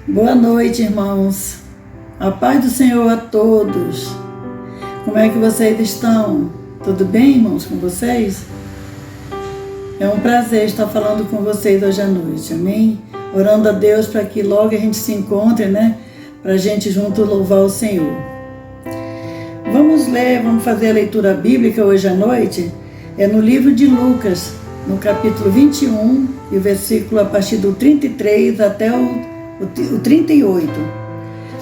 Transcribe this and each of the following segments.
Boa noite, irmãos. A paz do Senhor a todos. Como é que vocês estão? Tudo bem, irmãos, com vocês? É um prazer estar falando com vocês hoje à noite, amém? Orando a Deus para que logo a gente se encontre, né? Para a gente junto louvar o Senhor. Vamos fazer a leitura bíblica hoje à noite. É no livro de Lucas, no capítulo 21, e o versículo a partir do 33 até o 38.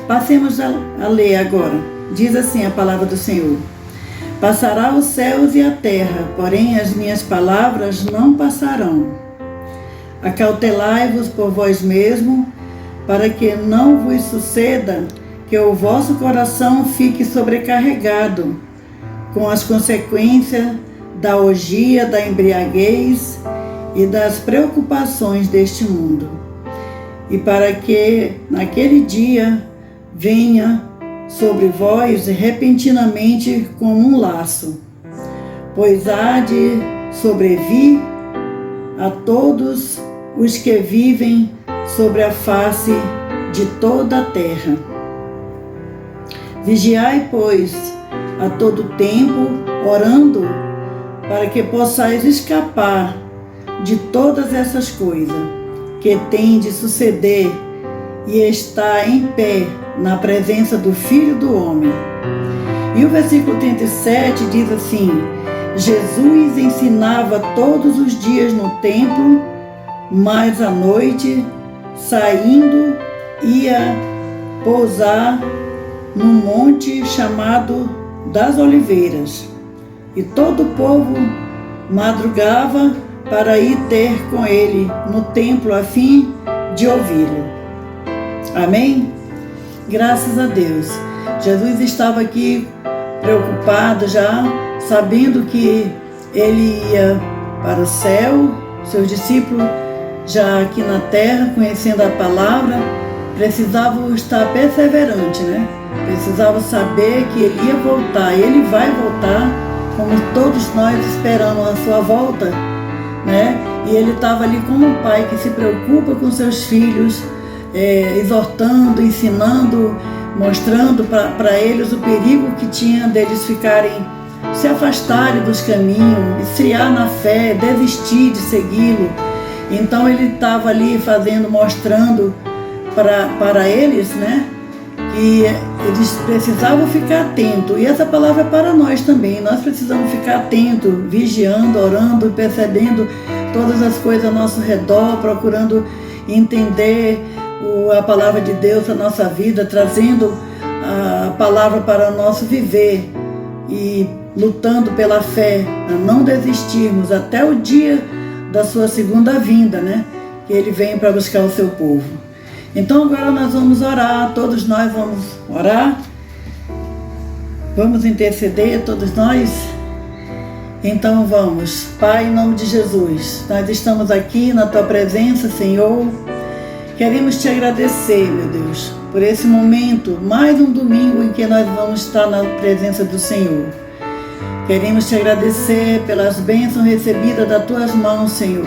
Passemos a ler agora. Diz assim a palavra do Senhor: Passará os céus e a terra, porém as minhas palavras não passarão. Acautelai-vos por vós mesmo, para que não vos suceda que o vosso coração fique sobrecarregado com as consequências da orgia, da embriaguez e das preocupações deste mundo. E para que naquele dia venha sobre vós repentinamente como um laço, pois há de sobrevir a todos os que vivem sobre a face de toda a terra. Vigiai, pois, a todo tempo, orando, para que possais escapar de todas essas coisas que tem de suceder e está em pé na presença do Filho do Homem. E o versículo 37 diz assim: Jesus ensinava todos os dias no templo, mas à noite, saindo, ia pousar num monte chamado das Oliveiras. E todo o povo madrugava para ir ter com ele no templo a fim de ouvi-lo. Amém? Graças a Deus. Jesus estava aqui preocupado já, sabendo que ele ia para o céu, seus discípulos já aqui na terra, conhecendo a palavra, precisavam estar perseverantes, né? Precisavam saber que ele ia voltar, ele vai voltar, como todos nós esperamos a sua volta, né? E ele estava ali como um pai que se preocupa com seus filhos, exortando, ensinando, mostrando para eles o perigo que tinha deles ficarem, se afastarem dos caminhos, esfriar na fé, desistir de segui-lo. Então ele estava ali mostrando para eles, né, que eles precisavam ficar atentos. E essa palavra é para nós também. Nós precisamos ficar atentos, vigiando, orando, percebendo todas as coisas ao nosso redor, procurando entender a palavra de Deus na nossa vida, trazendo a palavra para o nosso viver e lutando pela fé, a não desistirmos até o dia da sua segunda vinda, né? Que ele vem para buscar o seu povo. Então agora nós vamos orar, todos nós vamos orar, vamos interceder, todos nós. Então vamos. Pai, em nome de Jesus, nós estamos aqui na Tua presença, Senhor. Queremos Te agradecer, meu Deus, por esse momento, mais um domingo em que nós vamos estar na presença do Senhor. Queremos Te agradecer pelas bênçãos recebidas das Tuas mãos, Senhor.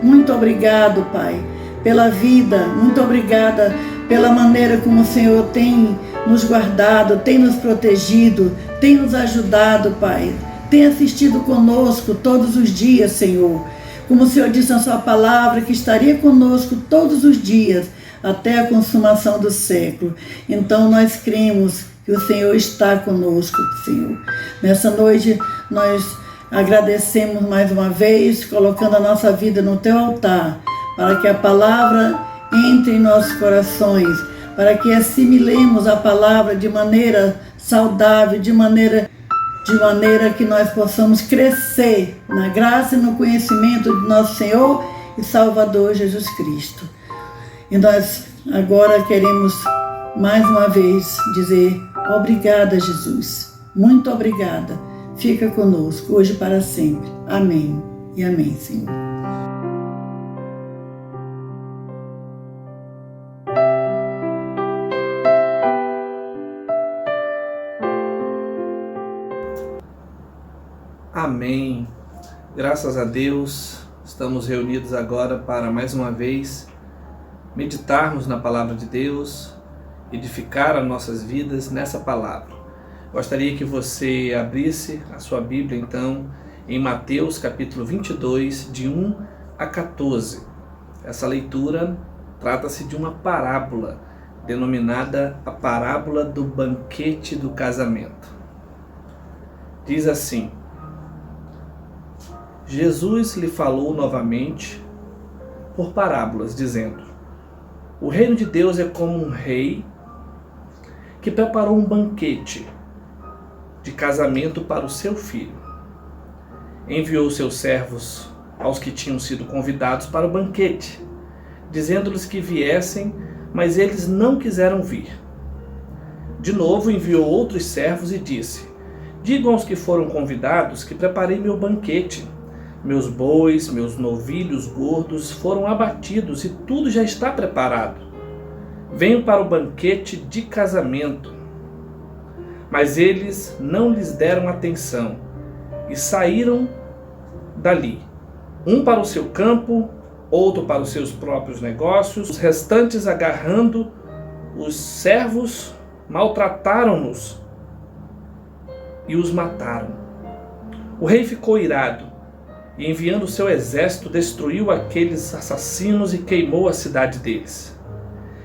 Muito obrigado, Pai, pela vida, muito obrigada pela maneira como o Senhor tem nos guardado, tem nos protegido, tem nos ajudado, Pai. Tem assistido conosco todos os dias, Senhor. Como o Senhor disse na sua palavra, que estaria conosco todos os dias, até a consumação do século. Então nós cremos que o Senhor está conosco, Senhor. Nessa noite nós agradecemos mais uma vez, colocando a nossa vida no Teu altar, para que a palavra entre em nossos corações, para que assimilemos a palavra de maneira saudável, de maneira que nós possamos crescer na graça e no conhecimento de nosso Senhor e Salvador Jesus Cristo. E nós agora queremos mais uma vez dizer obrigada, Jesus. Muito obrigada. Fica conosco hoje e para sempre. Amém e amém, Senhor. Amém. Graças a Deus, estamos reunidos agora para mais uma vez meditarmos na palavra de Deus, edificar as nossas vidas nessa palavra. Gostaria que você abrisse a sua Bíblia, então, em Mateus capítulo 22, de 1 a 14. Essa leitura trata-se de uma parábola, denominada a parábola do banquete do casamento. Diz assim: Jesus lhe falou novamente por parábolas, dizendo: o reino de Deus é como um rei que preparou um banquete de casamento para o seu filho. Enviou seus servos aos que tinham sido convidados para o banquete, dizendo-lhes que viessem, mas eles não quiseram vir. De novo enviou outros servos e disse: digam aos que foram convidados que preparei meu banquete. Meus bois, meus novilhos gordos foram abatidos e tudo já está preparado. Venham para o banquete de casamento. Mas eles não lhes deram atenção e saíram dali, um para o seu campo, outro para os seus próprios negócios. Os restantes, agarrando os servos, maltrataram-nos e os mataram. O rei ficou irado e, enviando o seu exército, destruiu aqueles assassinos e queimou a cidade deles.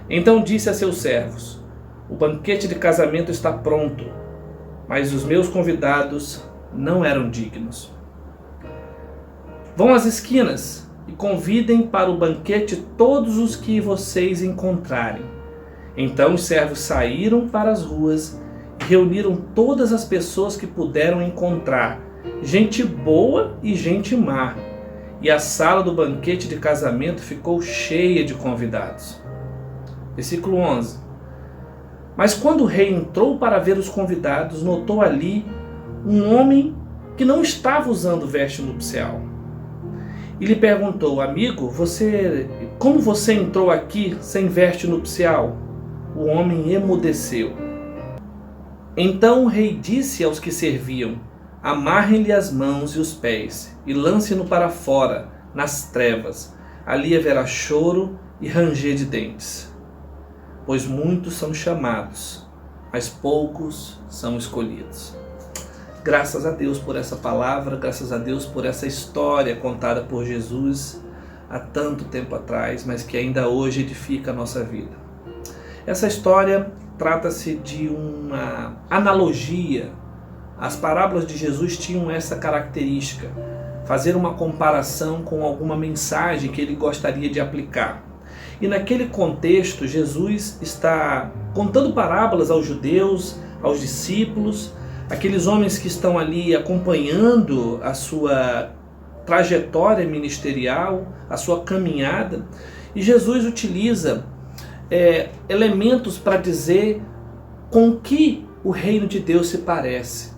Então disse a seus servos: o banquete de casamento está pronto, mas os meus convidados não eram dignos. Vão às esquinas e convidem para o banquete todos os que vocês encontrarem. Então os servos saíram para as ruas e reuniram todas as pessoas que puderam encontrar, gente boa e gente má, e a sala do banquete de casamento ficou cheia de convidados. Versículo 11. Mas quando o rei entrou para ver os convidados, notou ali um homem que não estava usando veste nupcial. E lhe perguntou: amigo, como você entrou aqui sem veste nupcial? O homem emudeceu. Então o rei disse aos que serviam: amarrem-lhe as mãos e os pés e lance-no para fora, nas trevas. Ali haverá choro e ranger de dentes. Pois muitos são chamados, mas poucos são escolhidos. Graças a Deus por essa palavra, graças a Deus por essa história contada por Jesus há tanto tempo atrás, mas que ainda hoje edifica a nossa vida. Essa história trata-se de uma analogia. As parábolas de Jesus tinham essa característica: fazer uma comparação com alguma mensagem que ele gostaria de aplicar. E naquele contexto, Jesus está contando parábolas aos judeus, aos discípulos, aqueles homens que estão ali acompanhando a sua trajetória ministerial, a sua caminhada. E Jesus utiliza elementos para dizer com que o reino de Deus se parece.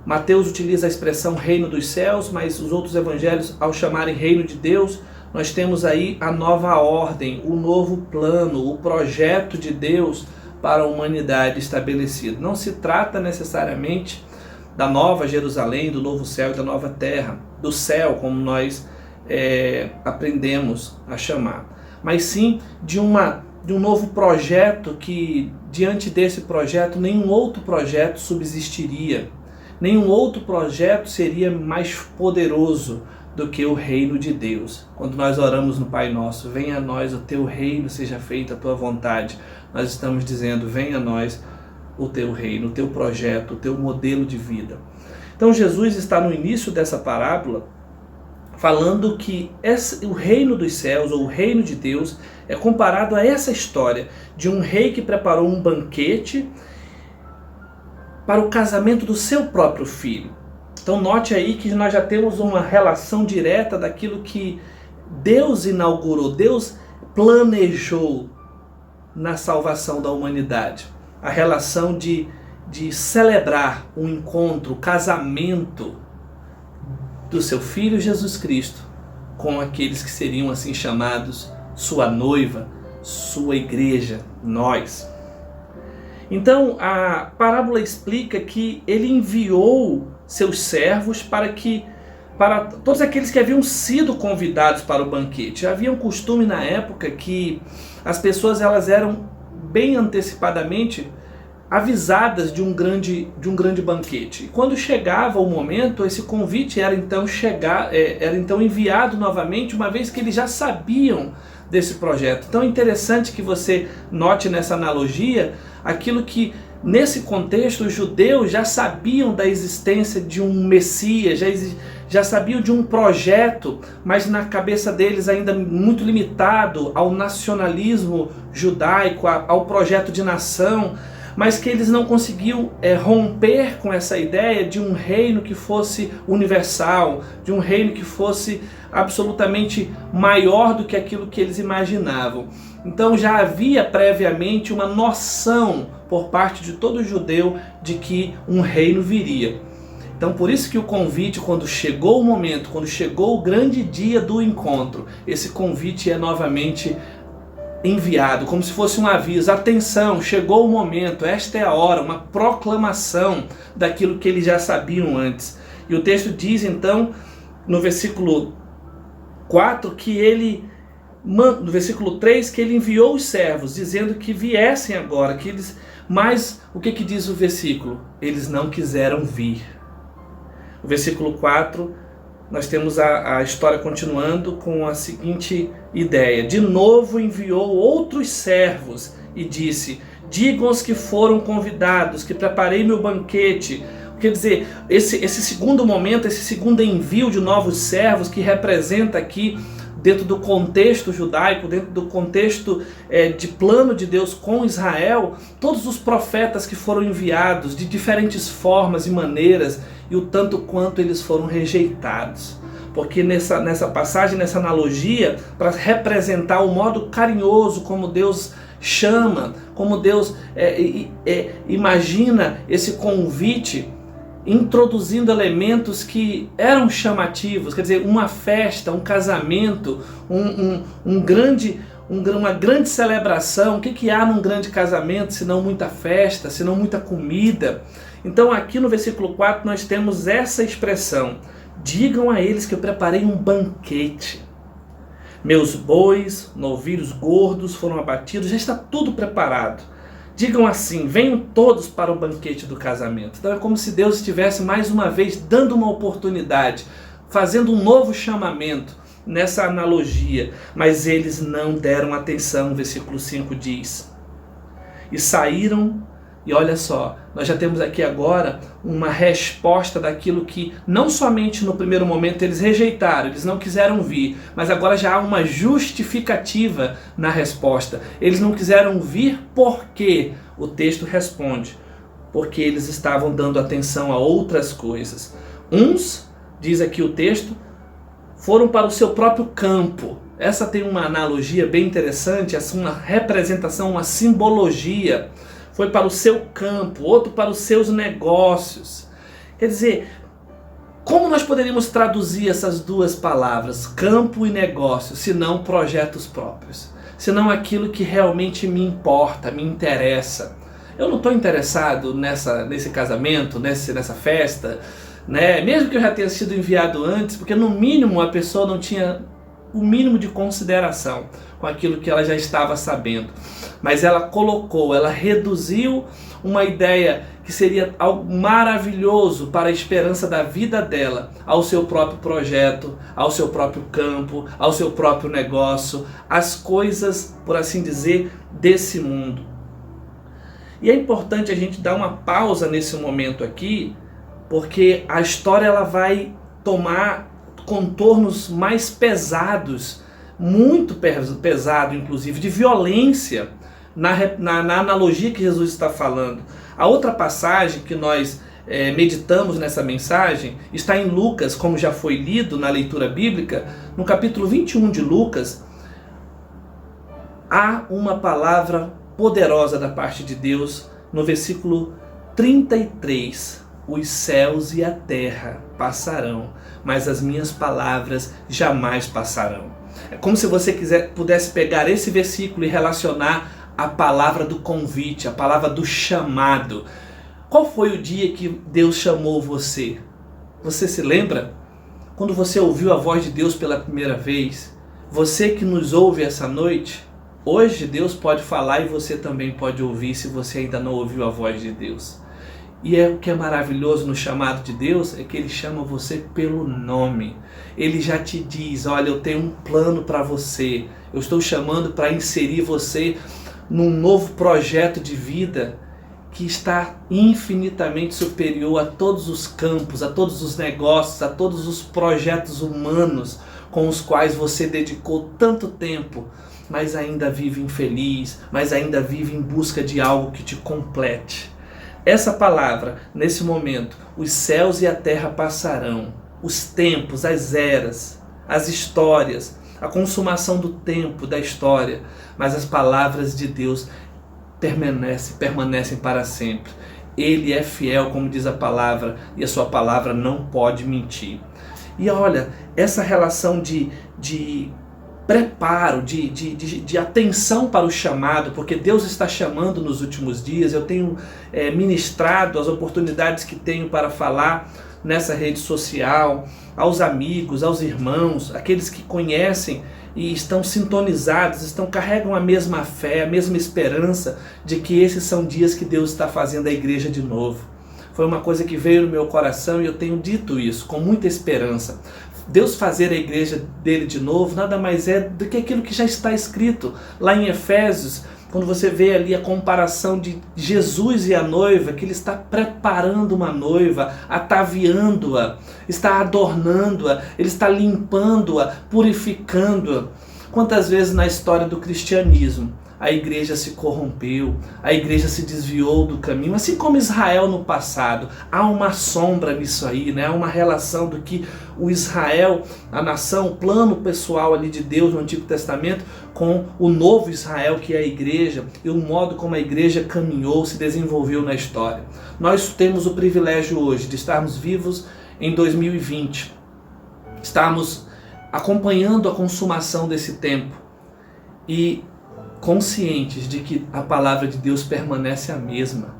Mateus utiliza a expressão reino dos céus, mas os outros evangelhos, ao chamarem reino de Deus, nós temos aí a nova ordem, o novo plano, o projeto de Deus para a humanidade estabelecido. Não se trata necessariamente da nova Jerusalém, do novo céu e da nova terra, do céu, como nós aprendemos a chamar, mas sim de um novo projeto que, diante desse projeto, nenhum outro projeto subsistiria. Nenhum outro projeto seria mais poderoso do que o reino de Deus. Quando nós oramos no Pai Nosso: venha a nós o teu reino, seja feita a tua vontade, nós estamos dizendo: venha a nós o teu reino, o teu projeto, o teu modelo de vida. Então Jesus está no início dessa parábola falando que o reino dos céus, ou o reino de Deus, é comparado a essa história de um rei que preparou um banquete para o casamento do seu próprio filho. Então note aí que nós já temos uma relação direta daquilo que Deus inaugurou, Deus planejou na salvação da humanidade. A relação de celebrar um encontro, o casamento do seu Filho Jesus Cristo com aqueles que seriam assim chamados sua noiva, sua igreja, nós. Então a parábola explica que ele enviou seus servos para que para todos aqueles que haviam sido convidados para o banquete. Havia um costume na época que as pessoas elas eram bem antecipadamente avisadas de um grande banquete. E quando chegava o momento, esse convite era então enviado novamente, uma vez que eles já sabiam desse projeto. Então é interessante que você note nessa analogia aquilo que, nesse contexto, os judeus já sabiam da existência de um Messias, já sabiam de um projeto, mas na cabeça deles ainda muito limitado ao nacionalismo judaico, ao projeto de nação, mas que eles não conseguiam romper com essa ideia de um reino que fosse universal, de um reino que fosse absolutamente maior do que aquilo que eles imaginavam. Então já havia previamente uma noção por parte de todo judeu de que um reino viria. Então por isso que o convite, quando chegou o momento, quando chegou o grande dia do encontro, esse convite é novamente enviado, como se fosse um aviso: atenção, chegou o momento, esta é a hora, uma proclamação daquilo que eles já sabiam antes. E o texto diz então, no versículo 4, no versículo 3, que ele enviou os servos, dizendo que viessem agora, mas o que diz o versículo? Eles não quiseram vir. O versículo 4, nós temos a história continuando com a seguinte ideia: de novo enviou outros servos e disse: digam aos que foram convidados que preparei meu banquete. Quer dizer, esse segundo momento, esse segundo envio de novos servos, que representa aqui, dentro do contexto judaico, dentro do contexto de plano de Deus com Israel, todos os profetas que foram enviados de diferentes formas e maneiras, e o tanto quanto eles foram rejeitados. Porque nessa passagem, nessa analogia, para representar o modo carinhoso como Deus chama, como Deus imagina esse convite, introduzindo elementos que eram chamativos, quer dizer, uma festa, um casamento, uma grande celebração. O que há num grande casamento, se não muita festa, se não muita comida? Então aqui no versículo 4 nós temos essa expressão: digam a eles que eu preparei um banquete. Meus bois, novilhos gordos foram abatidos, já está tudo preparado. Digam assim: venham todos para o banquete do casamento. Então é como se Deus estivesse mais uma vez dando uma oportunidade, fazendo um novo chamamento nessa analogia. Mas eles não deram atenção. O versículo 5 diz: e saíram. E olha só, nós já temos aqui agora uma resposta daquilo que não somente no primeiro momento eles rejeitaram, eles não quiseram vir, mas agora já há uma justificativa na resposta. Eles não quiseram vir porque o texto responde: porque eles estavam dando atenção a outras coisas. Uns, diz aqui o texto, foram para o seu próprio campo. Essa tem uma analogia bem interessante, uma representação, uma simbologia. Foi para o seu campo, outro para os seus negócios. Quer dizer, como nós poderíamos traduzir essas duas palavras, campo e negócio, se não projetos próprios? Se não aquilo que realmente me importa, me interessa. Eu não estou interessado nesse casamento, nessa festa, né? Mesmo que eu já tenha sido enviado antes, porque no mínimo a pessoa não tinha o mínimo de consideração com aquilo que ela já estava sabendo. Mas ela reduziu uma ideia que seria algo maravilhoso para a esperança da vida dela ao seu próprio projeto, ao seu próprio campo, ao seu próprio negócio, às coisas, por assim dizer, desse mundo. E é importante a gente dar uma pausa nesse momento aqui, porque a história ela vai tomar contornos mais pesados, muito pesado inclusive, de violência na analogia que Jesus está falando. A outra passagem que nós meditamos nessa mensagem está em Lucas, como já foi lido na leitura bíblica, no capítulo 21 de Lucas. Há uma palavra poderosa da parte de Deus no versículo 33. Os céus e a terra passarão, mas as minhas palavras jamais passarão. É como se você pudesse pegar esse versículo e relacionar a palavra do convite, a palavra do chamado. Qual foi o dia que Deus chamou você? Você se lembra? quando você ouviu a voz de Deus pela primeira vez, você que nos ouve essa noite, hoje Deus pode falar e você também pode ouvir se você ainda não ouviu a voz de Deus. E o que é maravilhoso no chamado de Deus é que Ele chama você pelo nome. Ele já te diz, olha, eu tenho um plano para você. Eu estou chamando para inserir você num novo projeto de vida que está infinitamente superior a todos os campos, a todos os negócios, a todos os projetos humanos com os quais você dedicou tanto tempo, mas ainda vive infeliz, mas ainda vive em busca de algo que te complete. Essa palavra, nesse momento, os céus e a terra passarão, os tempos, as eras, as histórias, a consumação do tempo, da história, mas as palavras de Deus permanecem para sempre. Ele é fiel, como diz a palavra, e a sua palavra não pode mentir. E olha, essa relação de preparo, de atenção para o chamado, porque Deus está chamando nos últimos dias. Eu tenho ministrado as oportunidades que tenho para falar nessa rede social, aos amigos, aos irmãos, aqueles que conhecem e estão sintonizados, carregam a mesma fé, a mesma esperança de que esses são dias que Deus está fazendo a igreja de novo. Foi uma coisa que veio no meu coração e eu tenho dito isso com muita esperança. Deus fazer a igreja dele de novo nada mais é do que aquilo que já está escrito lá em Efésios, quando você vê ali a comparação de Jesus e a noiva, que ele está preparando uma noiva, ataviando-a, está adornando-a, ele está limpando-a, purificando-a. Quantas vezes na história do cristianismo a igreja se corrompeu, a igreja se desviou do caminho, assim como Israel no passado. Há uma sombra nisso aí, né? Há uma relação do que o Israel, a nação, o plano pessoal ali de Deus no Antigo Testamento, com o novo Israel, que é a igreja, e o modo como a igreja caminhou, se desenvolveu na história. Nós temos o privilégio hoje de estarmos vivos em 2020, estarmos acompanhando a consumação desse tempo e conscientes de que a palavra de Deus permanece a mesma.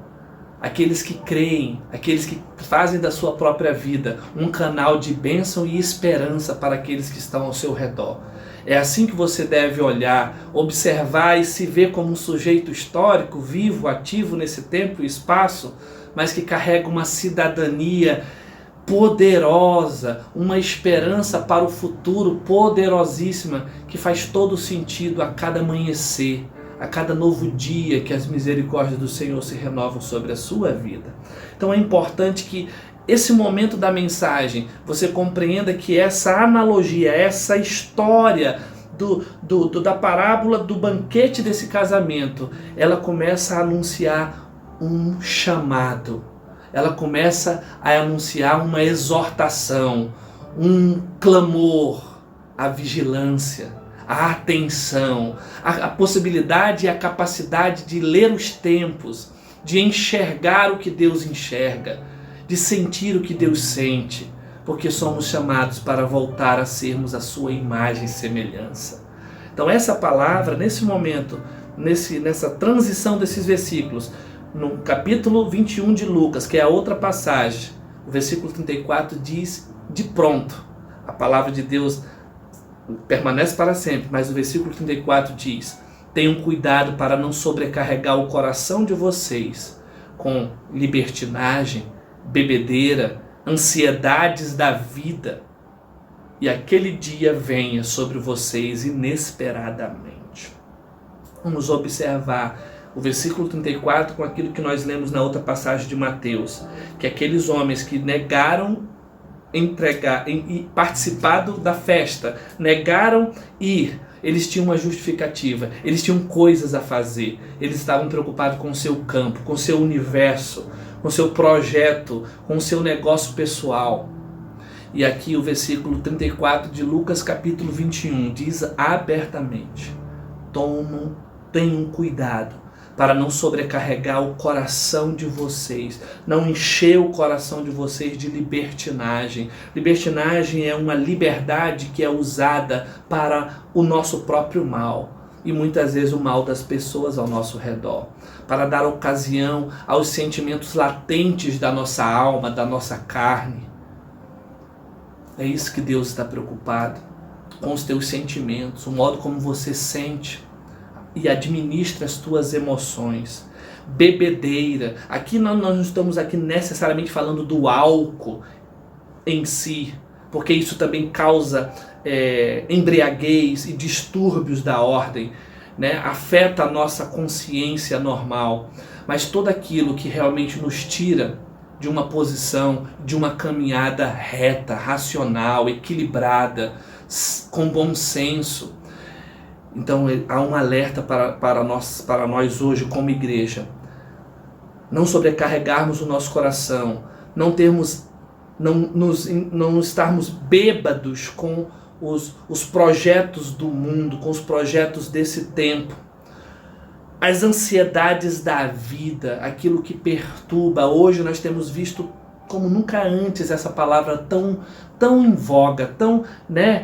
Aqueles que creem, aqueles que fazem da sua própria vida um canal de bênção e esperança para aqueles que estão ao seu redor. É assim que você deve olhar, observar e se ver como um sujeito histórico, vivo, ativo nesse tempo e espaço, mas que carrega uma cidadania poderosa, uma esperança para o futuro poderosíssima, que faz todo sentido a cada amanhecer, a cada novo dia que as misericórdias do Senhor se renovam sobre a sua vida. Então é importante que esse momento da mensagem você compreenda que essa analogia, essa história da parábola do banquete desse casamento, ela começa a anunciar um chamado. Ela começa a anunciar uma exortação, um clamor, a vigilância, a atenção, a possibilidade e a capacidade de ler os tempos, de enxergar o que Deus enxerga, de sentir o que Deus sente, porque somos chamados para voltar a sermos a sua imagem e semelhança. Então essa palavra, nesse momento, nessa transição desses versículos, no capítulo 21 de Lucas, que é a outra passagem, o versículo 34 diz de pronto. A palavra de Deus permanece para sempre, mas o versículo 34 diz: tenham cuidado para não sobrecarregar o coração de vocês com libertinagem, bebedeira, ansiedades da vida, e aquele dia venha sobre vocês inesperadamente. Vamos observar o versículo 34 com aquilo que nós lemos na outra passagem de Mateus, que aqueles homens que negaram participar da festa, negaram ir, eles tinham uma justificativa, eles tinham coisas a fazer, eles estavam preocupados com o seu campo, com o seu universo, com o seu projeto, com o seu negócio pessoal. E aqui o versículo 34 de Lucas capítulo 21 diz abertamente: tenham cuidado para não sobrecarregar o coração de vocês, não encher o coração de vocês de libertinagem. Libertinagem é uma liberdade que é usada para o nosso próprio mal, e muitas vezes o mal das pessoas ao nosso redor, para dar ocasião aos sentimentos latentes da nossa alma, da nossa carne. É isso que Deus está preocupado, com os teus sentimentos, o modo como você sente e administra as tuas emoções. Bebedeira, aqui nós não estamos aqui necessariamente falando do álcool em si, porque isso também causa embriaguez e distúrbios da ordem, né? Afeta a nossa consciência normal, mas tudo aquilo que realmente nos tira de uma posição, de uma caminhada reta, racional, equilibrada, com bom senso. Então há um alerta para nós hoje como igreja. Não sobrecarregarmos o nosso coração, não estarmos bêbados com os projetos do mundo, com os projetos desse tempo. As ansiedades da vida, aquilo que perturba. Hoje nós temos visto como nunca antes essa palavra tão em voga, tão,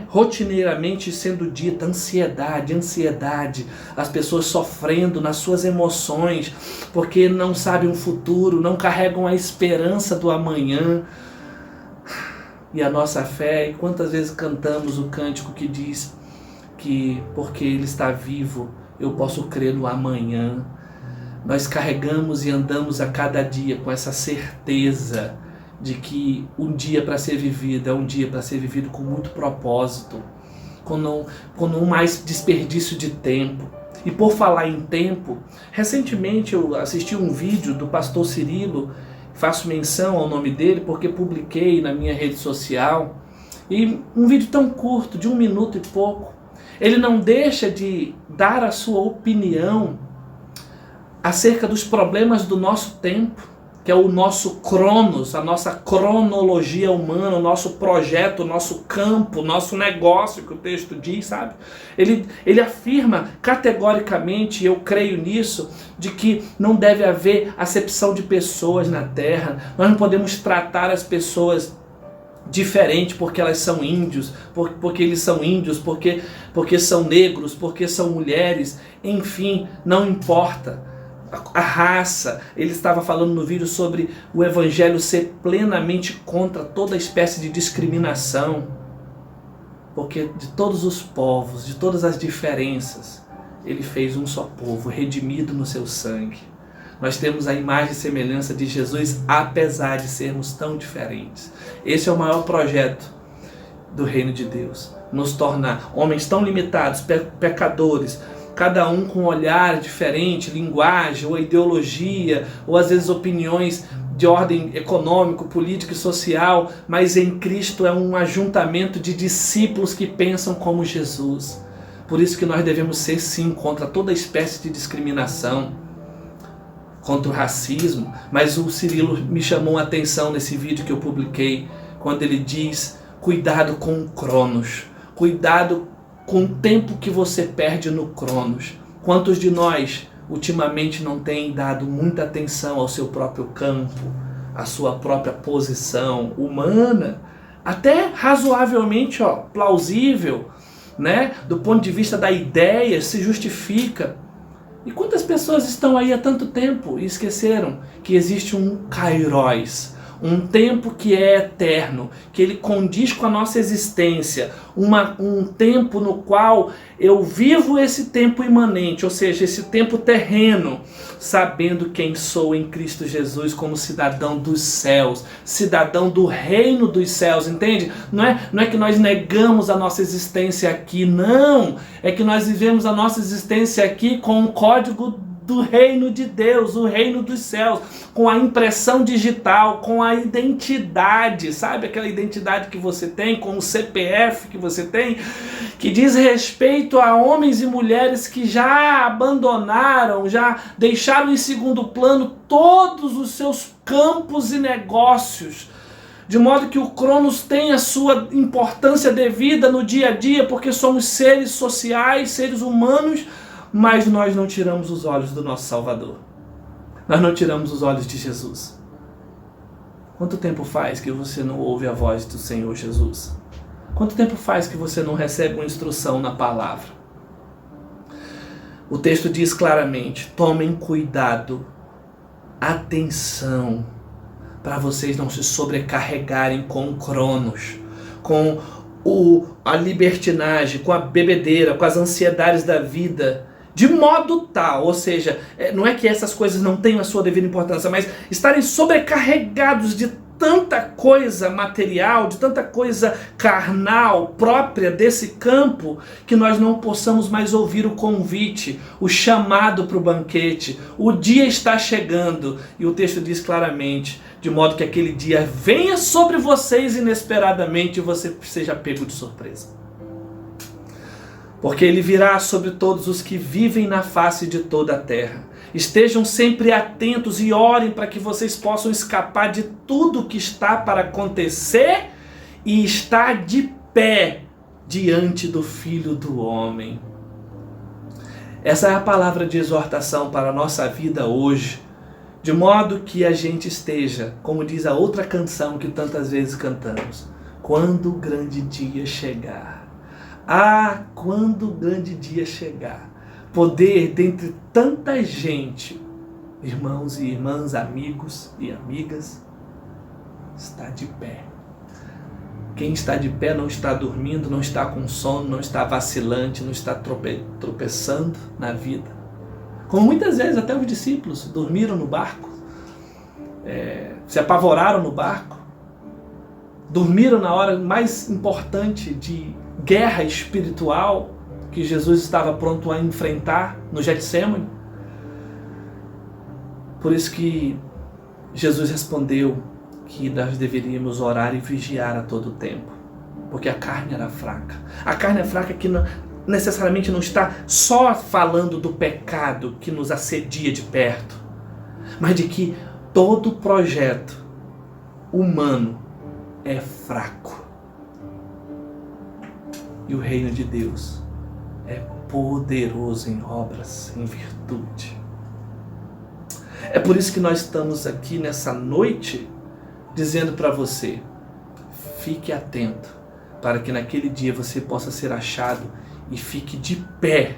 rotineiramente sendo dita, ansiedade. As pessoas sofrendo nas suas emoções, porque não sabem o futuro, não carregam a esperança do amanhã. E a nossa fé, e quantas vezes cantamos o cântico que diz que porque Ele está vivo, eu posso crer no amanhã. Nós carregamos e andamos a cada dia com essa certeza de que um dia para ser vivido é um dia para ser vivido com muito propósito, com não mais desperdício de tempo. E por falar em tempo, recentemente eu assisti um vídeo do pastor Cirilo, faço menção ao nome dele porque publiquei na minha rede social, e um vídeo tão curto, de 1 minuto e pouco, ele não deixa de dar a sua opinião acerca dos problemas do nosso tempo, que é o nosso cronos, a nossa cronologia humana, o nosso projeto, o nosso campo, o nosso negócio, que o texto diz, sabe? Ele afirma categoricamente, e eu creio nisso, de que não deve haver acepção de pessoas na terra. Nós não podemos tratar as pessoas diferente porque elas são índios, porque eles são índios, porque são negros, porque são mulheres, enfim, não importa. A raça, ele estava falando no vídeo sobre o evangelho ser plenamente contra toda espécie de discriminação, porque de todos os povos, de todas as diferenças, ele fez um só povo, redimido no seu sangue. Nós temos a imagem e semelhança de Jesus, apesar de sermos tão diferentes. Esse é o maior projeto do reino de Deus, nos tornar homens tão limitados, pecadores, cada um com um olhar diferente, linguagem, ou ideologia, ou às vezes opiniões de ordem econômico, político e social, mas em Cristo é um ajuntamento de discípulos que pensam como Jesus. Por isso que nós devemos ser, sim, contra toda espécie de discriminação, contra o racismo. Mas o Cirilo me chamou a atenção nesse vídeo que eu publiquei, quando ele diz: cuidado com o cronos, cuidado com o tempo que você perde no cronos. Quantos de nós ultimamente não têm dado muita atenção ao seu próprio campo, à sua própria posição humana, até razoavelmente plausível, do ponto de vista da ideia, se justifica. E quantas pessoas estão aí há tanto tempo e esqueceram que existe um kairos, um tempo que é eterno, que ele condiz com a nossa existência, um tempo no qual eu vivo esse tempo imanente, ou seja, esse tempo terreno, sabendo quem sou em Cristo Jesus como cidadão dos céus, cidadão do reino dos céus, entende? Não é que nós negamos a nossa existência aqui, não, é que nós vivemos a nossa existência aqui com um código do reino de Deus, o reino dos céus, com a impressão digital, com a identidade, sabe? Aquela identidade que você tem, com o CPF que você tem, que diz respeito a homens e mulheres que já abandonaram, já deixaram em segundo plano todos os seus campos e negócios, de modo que o Cronos tem a sua importância devida no dia a dia, porque somos seres sociais, seres humanos, mas nós não tiramos os olhos do nosso Salvador. Nós não tiramos os olhos de Jesus. Quanto tempo faz que você não ouve a voz do Senhor Jesus? Quanto tempo faz que você não recebe uma instrução na palavra? O texto diz claramente: tomem cuidado, atenção, para vocês não se sobrecarregarem com o Cronos, com a libertinagem, com a bebedeira, com as ansiedades da vida, de modo tal, ou seja, não é que essas coisas não tenham a sua devida importância, mas estarem sobrecarregados de tanta coisa material, de tanta coisa carnal própria desse campo, que nós não possamos mais ouvir o convite, o chamado para o banquete. O dia está chegando, e o texto diz claramente, de modo que aquele dia venha sobre vocês inesperadamente e você seja pego de surpresa. Porque ele virá sobre todos os que vivem na face de toda a terra. Estejam sempre atentos e orem para que vocês possam escapar de tudo que está para acontecer e estar de pé diante do Filho do Homem. Essa é a palavra de exortação para a nossa vida hoje, de modo que a gente esteja, como diz a outra canção que tantas vezes cantamos, quando o grande dia chegar. Ah, quando o grande dia chegar, poder dentre tanta gente, irmãos e irmãs, amigos e amigas, estar de pé. Quem está de pé não está dormindo, não está com sono, não está vacilante, não está tropeçando na vida. Como muitas vezes até os discípulos dormiram no barco, se apavoraram no barco, dormiram na hora mais importante de guerra espiritual que Jesus estava pronto a enfrentar no Getsêmani. Por isso que Jesus respondeu que nós deveríamos orar e vigiar a todo tempo, porque a carne era fraca. A carne é fraca que não, necessariamente não está só falando do pecado que nos assedia de perto, mas de que todo projeto humano é fraco. E o reino de Deus é poderoso em obras, em virtude. É por isso que nós estamos aqui nessa noite dizendo para você, fique atento, para que naquele dia você possa ser achado e fique de pé.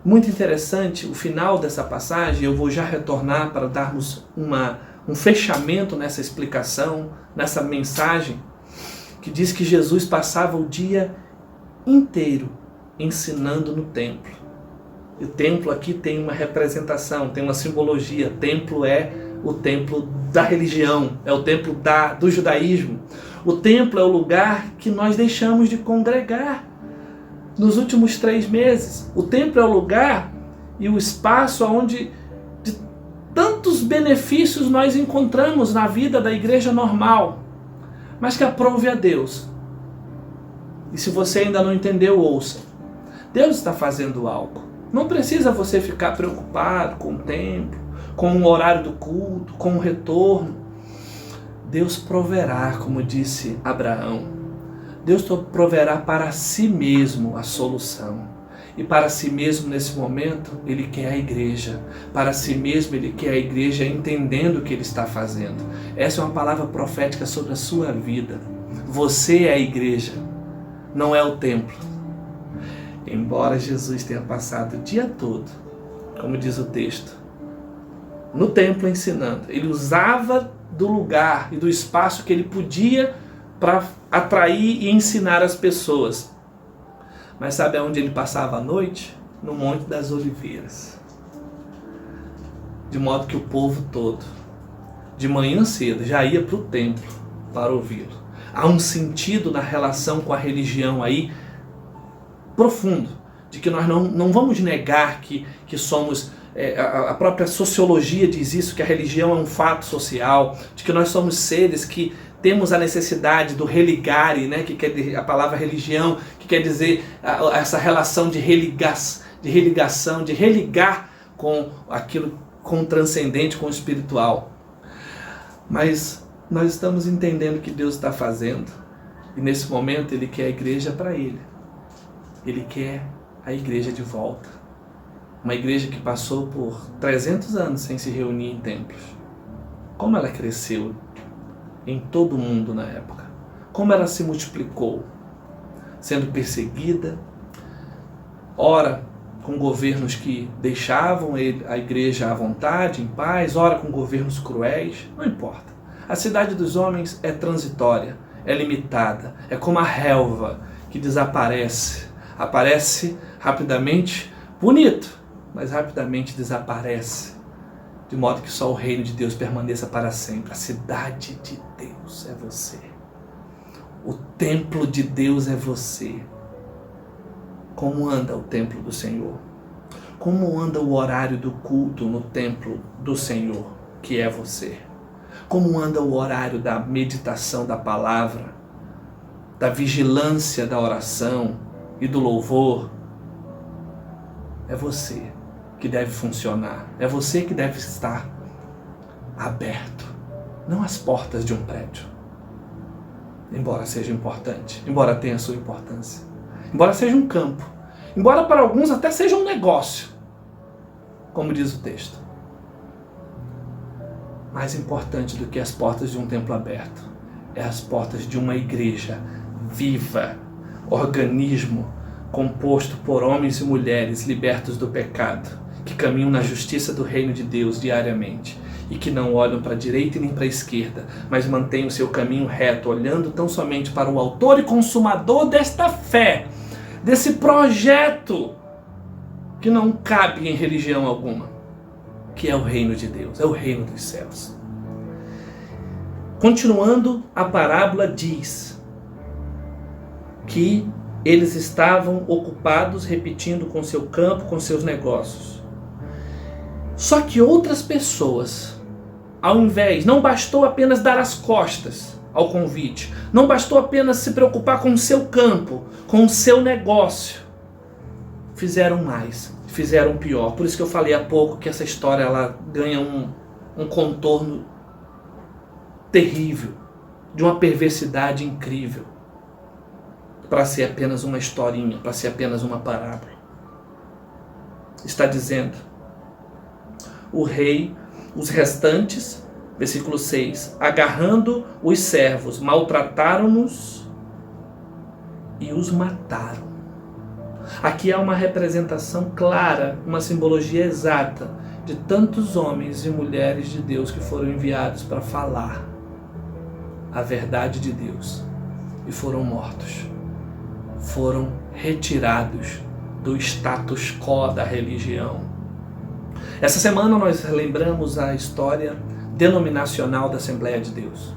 Muito interessante o final dessa passagem, eu vou já retornar para darmos um fechamento nessa explicação, nessa mensagem, que diz que Jesus passava o dia inteiro ensinando no templo. E o templo aqui tem uma representação, tem uma simbologia. Templo é o templo da religião, é o templo do judaísmo. O templo é o lugar que nós deixamos de congregar nos últimos 3 meses. O templo é o lugar e o espaço onde de tantos benefícios nós encontramos na vida da igreja normal, mas que aprove a Deus. E se você ainda não entendeu, ouça. Deus está fazendo algo. Não precisa você ficar preocupado com o templo, com o horário do culto, com o retorno. Deus proverá, como disse Abraão. Deus proverá para si mesmo a solução. E para si mesmo, nesse momento, Ele quer a igreja. Para si mesmo, Ele quer a igreja entendendo o que Ele está fazendo. Essa é uma palavra profética sobre a sua vida. Você é a igreja, não é o templo. Embora Jesus tenha passado o dia todo, como diz o texto, no templo ensinando, Ele usava do lugar e do espaço que Ele podia para atrair e ensinar as pessoas. Mas sabe aonde Ele passava a noite? No Monte das Oliveiras. De modo que o povo todo, de manhã cedo, já ia para o templo para ouvi-lo. Há um sentido na relação com a religião aí profundo, de que nós não vamos negar que somos, a própria sociologia diz isso, que a religião é um fato social, de que nós somos seres que temos a necessidade do religare, né, que quer dizer, a palavra religião, que quer dizer essa relação de religação, de religar com aquilo, com o transcendente, com o espiritual. Mas nós estamos entendendo o que Deus está fazendo, e nesse momento Ele quer a igreja para Ele. Ele quer a igreja de volta. Uma igreja que passou por 300 anos sem se reunir em templos. Como ela cresceu em todo o mundo na época. Como ela se multiplicou, sendo perseguida, ora com governos que deixavam a igreja à vontade, em paz, ora com governos cruéis, não importa. A cidade dos homens é transitória, é limitada, é como a relva que desaparece. Aparece rapidamente, bonito, mas rapidamente desaparece. De modo que só o reino de Deus permaneça para sempre. A cidade de Deus é você. O templo de Deus é você. Como anda o templo do Senhor? Como anda o horário do culto no templo do Senhor, que é você? Como anda o horário da meditação da palavra, da vigilância da oração e do louvor? É você que deve funcionar. É você que deve estar aberto, não as portas de um prédio. Embora seja importante, embora tenha sua importância, embora seja um campo, embora para alguns até seja um negócio, como diz o texto. Mais importante do que as portas de um templo aberto é as portas de uma igreja viva, organismo composto por homens e mulheres libertos do pecado, que caminham na justiça do reino de Deus diariamente e que não olham para a direita e nem para a esquerda, mas mantêm o seu caminho reto, olhando tão somente para o autor e consumador desta fé, desse projeto que não cabe em religião alguma, que é o reino de Deus, é o reino dos céus. Continuando, a parábola diz que eles estavam ocupados repetindo com seu campo, com seus negócios. Só que outras pessoas, ao invés, não bastou apenas dar as costas ao convite, não bastou apenas se preocupar com o seu campo, com o seu negócio, fizeram mais, fizeram pior. Por isso que eu falei há pouco que essa história ela ganha um contorno terrível, de uma perversidade incrível, para ser apenas uma historinha, para ser apenas uma parábola. Está dizendo, o rei, os restantes, versículo 6, agarrando os servos, maltrataram-nos e os mataram. Aqui há uma representação clara, uma simbologia exata de tantos homens e mulheres de Deus que foram enviados para falar a verdade de Deus e foram mortos. Foram retirados do status quo da religião. Essa semana nós lembramos a história denominacional da Assembleia de Deus,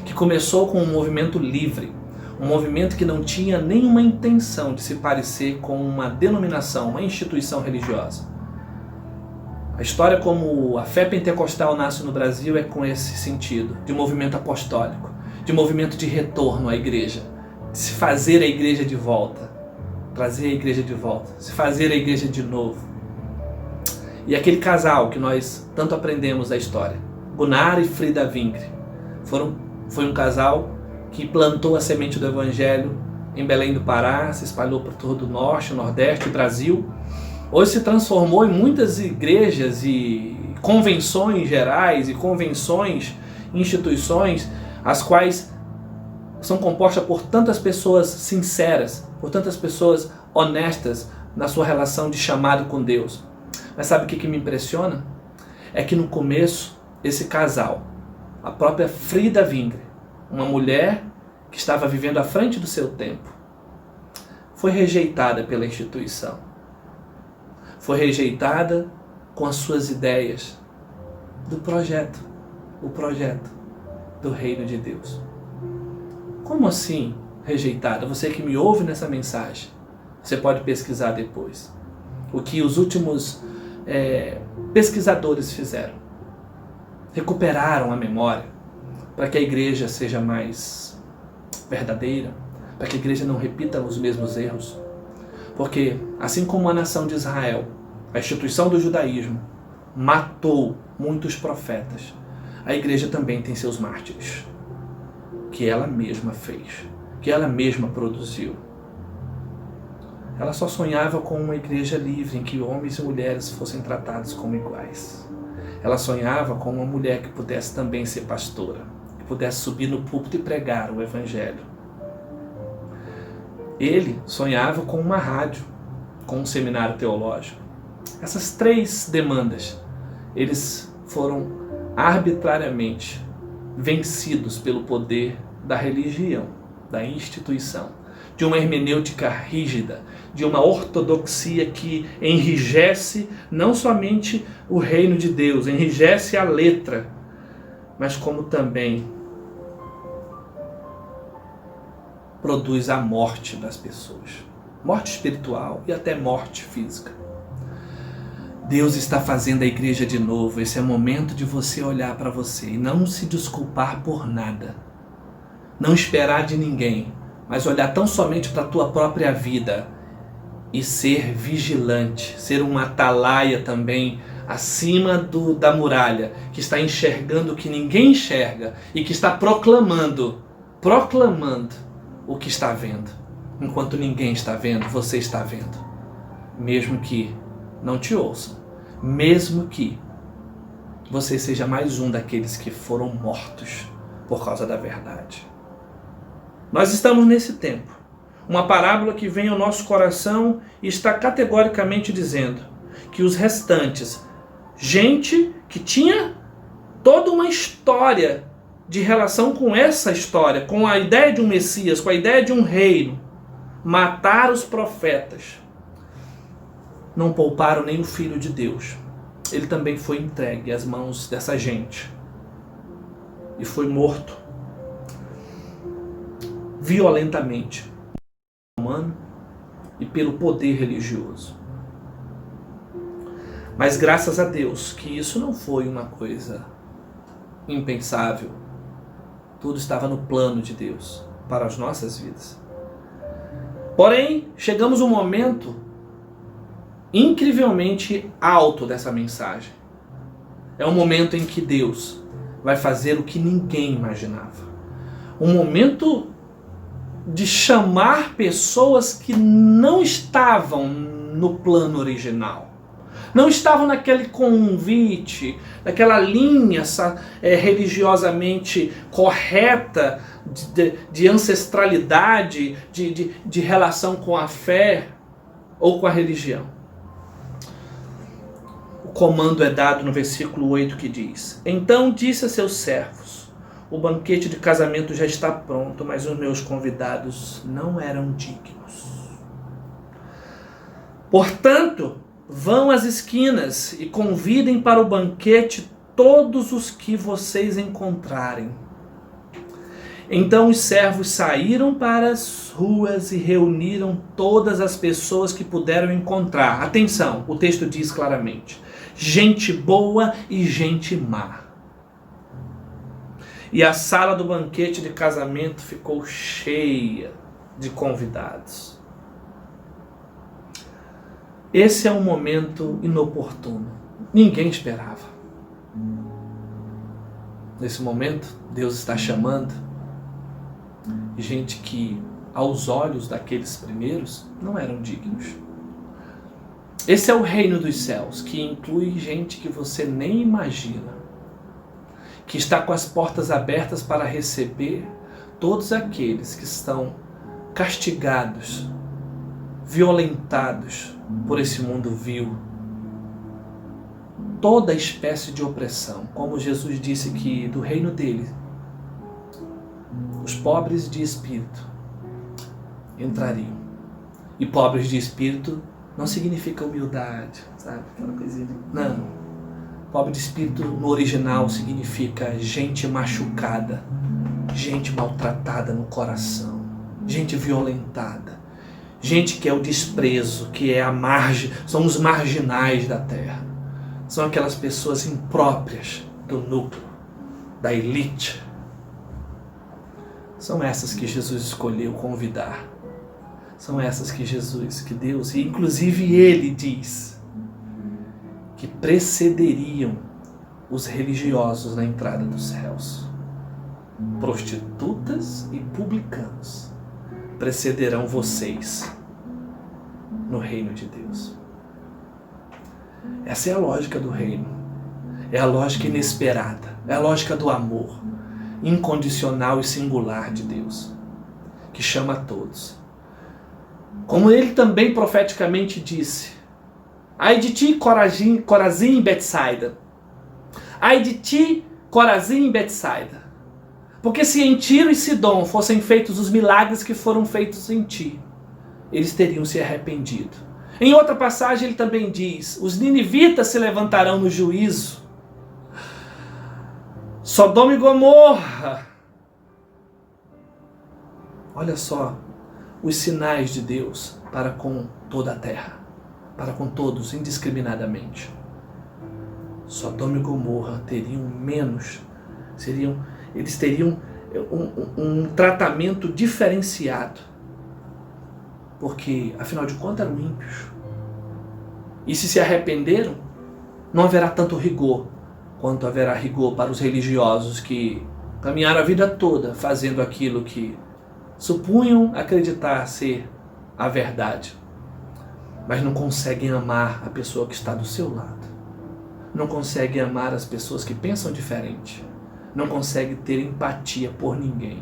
que começou com um movimento livre, um movimento que não tinha nenhuma intenção de se parecer com uma denominação, uma instituição religiosa. A história como a fé pentecostal nasce no Brasil é com esse sentido, de movimento apostólico, de movimento de retorno à igreja, de se fazer a igreja de volta, trazer a igreja de volta, se fazer a igreja de novo. E aquele casal que nós tanto aprendemos da história, Gunnar e Frida Wingre, foi um casal que plantou a semente do Evangelho em Belém do Pará, se espalhou por todo o Norte, Nordeste, Brasil. Hoje se transformou em muitas igrejas e convenções gerais e convenções, instituições, as quais são compostas por tantas pessoas sinceras, por tantas pessoas honestas na sua relação de chamado com Deus. Mas sabe o que me impressiona? É que no começo, esse casal, a própria Frida Wingre, uma mulher que estava vivendo à frente do seu tempo, foi rejeitada pela instituição. Foi rejeitada com as suas ideias do projeto, o projeto do reino de Deus. Como assim rejeitada? Você que me ouve nessa mensagem, você pode pesquisar depois. O que os últimos pesquisadores fizeram. Recuperaram a memória para que a igreja seja mais verdadeira, para que a igreja não repita os mesmos erros. Porque, assim como a nação de Israel, a instituição do judaísmo, matou muitos profetas, a igreja também tem seus mártires, que ela mesma fez, que ela mesma produziu. Ela só sonhava com uma igreja livre, em que homens e mulheres fossem tratados como iguais. Ela sonhava com uma mulher que pudesse também ser pastora, que pudesse subir no púlpito e pregar o Evangelho. Ele sonhava com uma rádio, com um seminário teológico. Essas três demandas, eles foram arbitrariamente vencidos pelo poder da religião, da instituição, de uma hermenêutica rígida, de uma ortodoxia que enrijece não somente o reino de Deus, enrijece a letra, mas como também produz a morte das pessoas. Morte espiritual e até morte física. Deus está fazendo a igreja de novo. Esse é o momento de você olhar para você e não se desculpar por nada. Não esperar de ninguém, mas olhar tão somente para a tua própria vida e ser vigilante, ser uma atalaia também acima da muralha, que está enxergando o que ninguém enxerga e que está proclamando o que está vendo. Enquanto ninguém está vendo, você está vendo. Mesmo que não te ouçam, mesmo que você seja mais um daqueles que foram mortos por causa da verdade. Nós estamos nesse tempo. Uma parábola que vem ao nosso coração e está categoricamente dizendo que os restantes, gente que tinha toda uma história de relação com essa história, com a ideia de um Messias, com a ideia de um reino, mataram os profetas. Não pouparam nem o Filho de Deus. Ele também foi entregue às mãos dessa gente e foi morto violentamente, humano e pelo poder religioso. Mas graças a Deus que isso não foi uma coisa impensável. Tudo estava no plano de Deus para as nossas vidas. Porém, chegamos a um momento incrivelmente alto dessa mensagem. É um momento em que Deus vai fazer o que ninguém imaginava. Um momento de chamar pessoas que não estavam no plano original. Não estavam naquele convite, naquela linha religiosamente correta de ancestralidade, de relação com a fé ou com a religião. O comando é dado no versículo 8 que diz: Então disse a seus servos: O banquete de casamento já está pronto, mas os meus convidados não eram dignos. Portanto, vão às esquinas e convidem para o banquete todos os que vocês encontrarem. Então os servos saíram para as ruas e reuniram todas as pessoas que puderam encontrar. Atenção, o texto diz claramente: gente boa e gente má. E a sala do banquete de casamento ficou cheia de convidados. Esse é um momento inoportuno. Ninguém esperava. Nesse momento, Deus está chamando gente que, aos olhos daqueles primeiros, não eram dignos. Esse é o reino dos céus, que inclui gente que você nem imagina, que está com as portas abertas para receber todos aqueles que estão castigados, violentados por esse mundo vil. Toda espécie de opressão, como Jesus disse que do reino dele, os pobres de espírito entrariam. E pobres de espírito não significa humildade, sabe? Aquela coisinha. Não. Pobre de espírito no original significa gente machucada, gente maltratada no coração, gente violentada, gente que é o desprezo, que é a margem, são os marginais da terra. São aquelas pessoas impróprias do núcleo, da elite. São essas que Jesus escolheu convidar. São essas que Deus, e inclusive Ele diz que precederiam os religiosos na entrada dos céus. Prostitutas e publicanos precederão vocês no reino de Deus. Essa é a lógica do reino. É a lógica inesperada. É a lógica do amor incondicional e singular de Deus, que chama a todos. Como ele também profeticamente disse: ai de ti, Corazim e Betsaida. Ai de ti, Corazim e Betsaida. Porque se em Tiro e Sidom fossem feitos os milagres que foram feitos em ti, eles teriam se arrependido. Em outra passagem ele também diz: os ninivitas se levantarão no juízo. Sodoma e Gomorra. Olha só os sinais de Deus para com toda a terra, para com todos indiscriminadamente. Sodoma e Gomorra teriam menos, eles teriam um tratamento diferenciado, porque afinal de contas eram ímpios. E se arrependeram, não haverá tanto rigor quanto haverá rigor para os religiosos que caminharam a vida toda fazendo aquilo que supunham acreditar ser a verdade, mas não conseguem amar a pessoa que está do seu lado, não conseguem amar as pessoas que pensam diferente, não conseguem ter empatia por ninguém.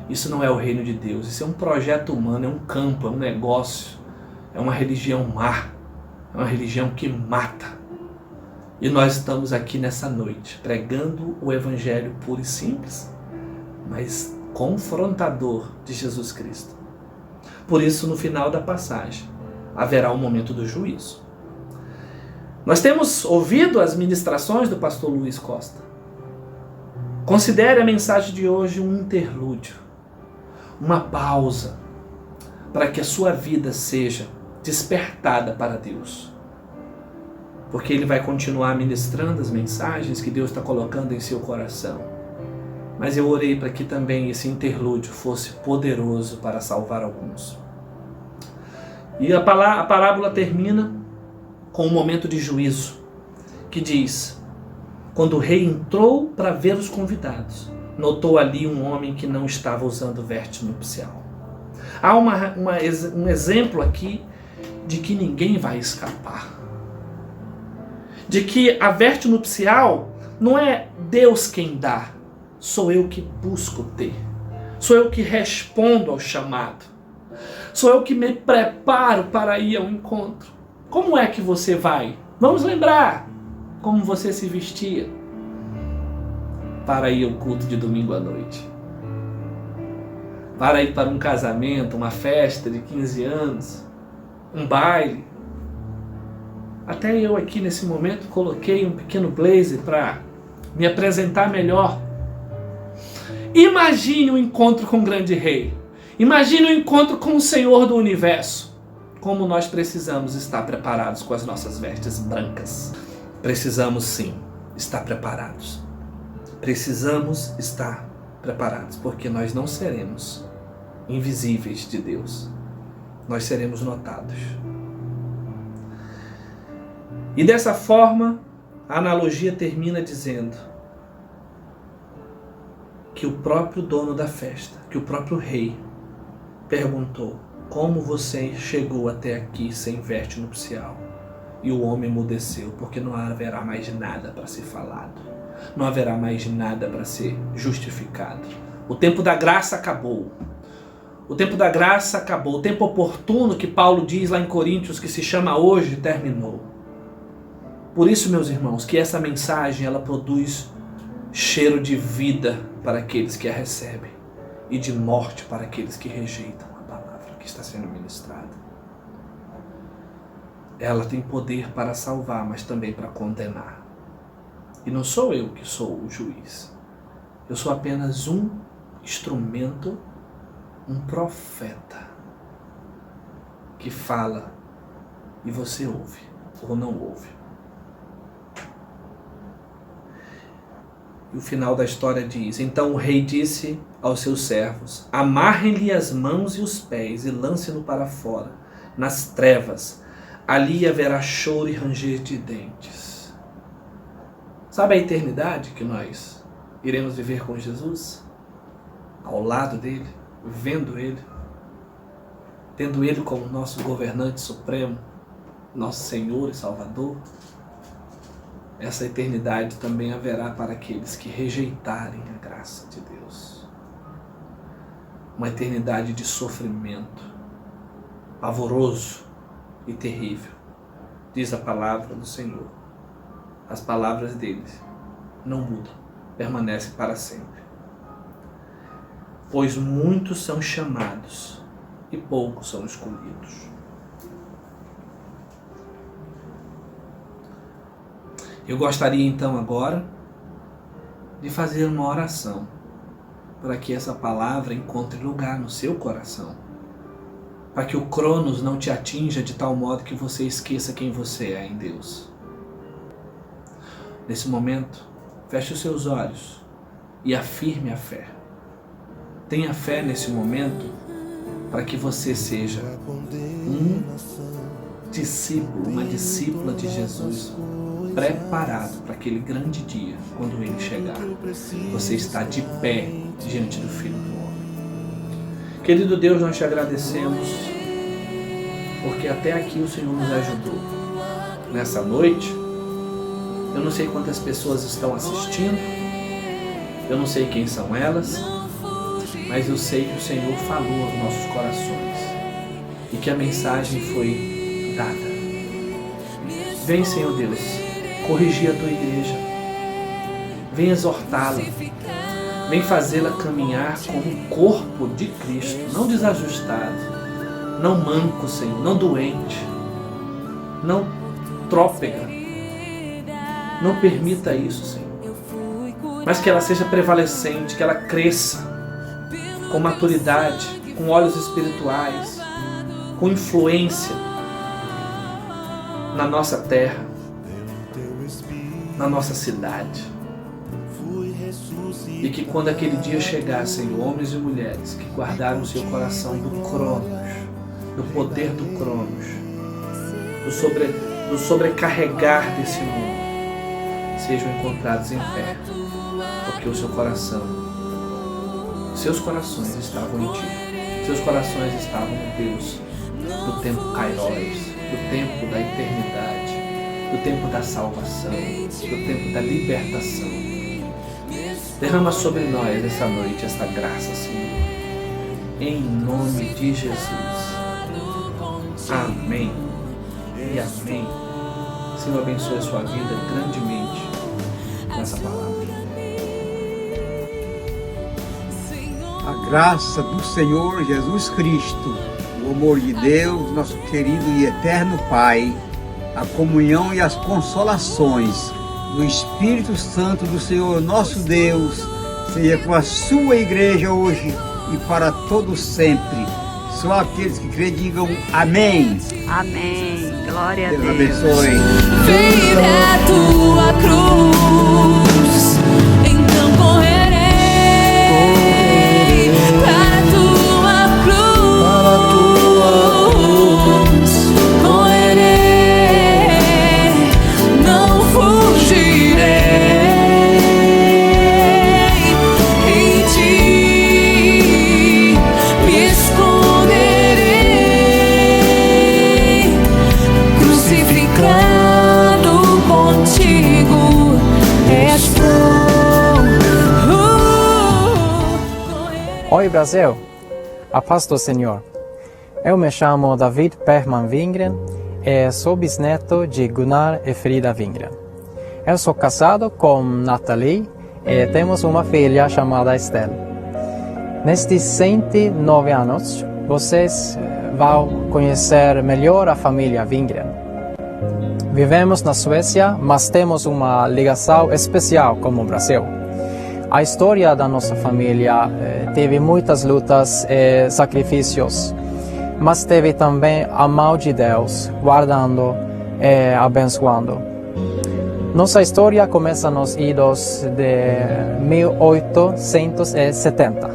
Isso não é o reino de Deus, isso é um projeto humano, é um campo, é um negócio, é uma religião má, é uma religião que mata. E nós estamos aqui nessa noite pregando o evangelho puro e simples, mas confrontador de Jesus Cristo. Por isso, no final da passagem, haverá um momento do juízo. Nós temos ouvido as ministrações do pastor Luiz Costa. Considere a mensagem de hoje um interlúdio, uma pausa, para que a sua vida seja despertada para Deus. Porque ele vai continuar ministrando as mensagens que Deus está colocando em seu coração. Mas eu orei para que também esse interlúdio fosse poderoso para salvar alguns. E a parábola termina com um momento de juízo, que diz: quando o rei entrou para ver os convidados, notou ali um homem que não estava usando veste nupcial. Há um exemplo aqui de que ninguém vai escapar. De que a veste nupcial não é Deus quem dá, sou eu que busco ter. Sou eu que respondo ao chamado. Sou eu que me preparo para ir ao encontro. Como é que você vai? Vamos lembrar como você se vestia para ir ao culto de domingo à noite. Para ir para um casamento, uma festa de 15 anos, um baile. Até eu aqui nesse momento coloquei um pequeno blazer para me apresentar melhor. Imagine um encontro com o grande rei. Imagine um encontro com o Senhor do universo. Como nós precisamos estar preparados com as nossas vestes brancas. Precisamos sim estar preparados. Precisamos estar preparados, porque nós não seremos invisíveis de Deus. Nós seremos notados. E dessa forma, a analogia termina dizendo que o próprio dono da festa, que o próprio rei, perguntou: como você chegou até aqui sem veste nupcial? E o homem emudeceu, porque não haverá mais nada para ser falado. Não haverá mais nada para ser justificado. O tempo da graça acabou. O tempo da graça acabou. O tempo oportuno que Paulo diz lá em Coríntios, que se chama hoje, terminou. Por isso, meus irmãos, que essa mensagem ela produz cheiro de vida para aqueles que a recebem e de morte para aqueles que rejeitam a palavra que está sendo ministrada. Ela tem poder para salvar, mas também para condenar. E não sou eu que sou o juiz. Eu sou apenas um instrumento, um profeta que fala e você ouve ou não ouve. E o final da história diz: então o rei disse aos seus servos: amarrem-lhe as mãos e os pés e lancem-no para fora, nas trevas. Ali haverá choro e ranger de dentes. Sabe a eternidade que nós iremos viver com Jesus? Ao lado dele, vendo ele, tendo ele como nosso governante supremo, nosso Senhor e Salvador. Essa eternidade também haverá para aqueles que rejeitarem a graça de Deus. Uma eternidade de sofrimento, pavoroso e terrível. Diz a palavra do Senhor. As palavras dele não mudam, permanecem para sempre. pois muitos são chamados e poucos são escolhidos. Eu gostaria então agora de fazer uma oração para que essa palavra encontre lugar no seu coração, para que o Cronos não te atinja de tal modo que você esqueça quem você é em Deus. Nesse momento, feche os seus olhos e afirme a fé. Tenha fé nesse momento para que você seja um discípulo, uma discípula de Jesus, preparado para aquele grande dia, quando ele chegar. Você está de pé diante do Filho do Homem. Querido Deus, nós te agradecemos, porque até aqui o Senhor nos ajudou. Nessa noite, eu não sei quantas pessoas estão assistindo, eu não sei quem são elas, mas eu sei que o Senhor falou aos nossos corações e que a mensagem foi dada. Vem, Senhor Deus, corrigir a tua igreja, vem exortá-la, vem fazê-la caminhar como o corpo de Cristo, não desajustado, não manco, Senhor, não doente, não trôpega. Não permita isso, Senhor, mas que ela seja prevalecente, que ela cresça com maturidade, com olhos espirituais, com influência na nossa terra, na nossa cidade. E que quando aquele dia chegar, Senhor, homens e mulheres que guardaram o seu coração do Cronos, do poder do Cronos, do sobrecarregar desse mundo, sejam encontrados em pé, porque o seu coração, seus corações estavam em ti, seus corações estavam em Deus, do tempo Kairos, do tempo da eternidade, do tempo da salvação, do tempo da libertação. Derrama sobre nós essa noite esta graça, Senhor, em nome de Jesus. Amém e amém. Senhor, abençoe a sua vida grandemente nessa palavra. A graça do Senhor Jesus Cristo, o amor de Deus, nosso querido e eterno Pai, a comunhão e as consolações do Espírito Santo do Senhor nosso Deus, seja com a sua igreja hoje e para todos sempre. Só aqueles que creem digam amém. Amém. Glória a Deus. Deus abençoe. Feita a tua cruz, então correrei para a tua cruz, correrei, não fugirei, em ti me esconderei, crucificado contigo estou. Oi Brasil, a paz do Senhor. Eu me chamo David Perman Wingren e sou bisneto de Gunnar e Frida Wingren. Eu sou casado com Nathalie e temos uma filha chamada Estelle. Nestes 109 anos, vocês vão conhecer melhor a família Wingren. Vivemos na Suécia, mas temos uma ligação especial com o Brasil. A história da nossa família teve muitas lutas e sacrifícios, mas teve também a mão de Deus, guardando e abençoando. Nossa história começa nos idos de 1870.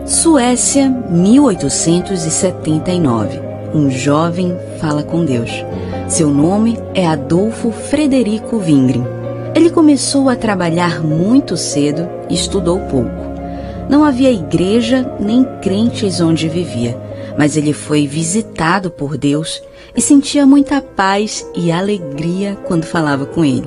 Suécia, 1879. Um jovem fala com Deus. Seu nome é Adolfo Frederico Wingren. Ele começou a trabalhar muito cedo e estudou pouco. Não havia igreja nem crentes onde vivia, mas ele foi visitado por Deus e sentia muita paz e alegria quando falava com ele.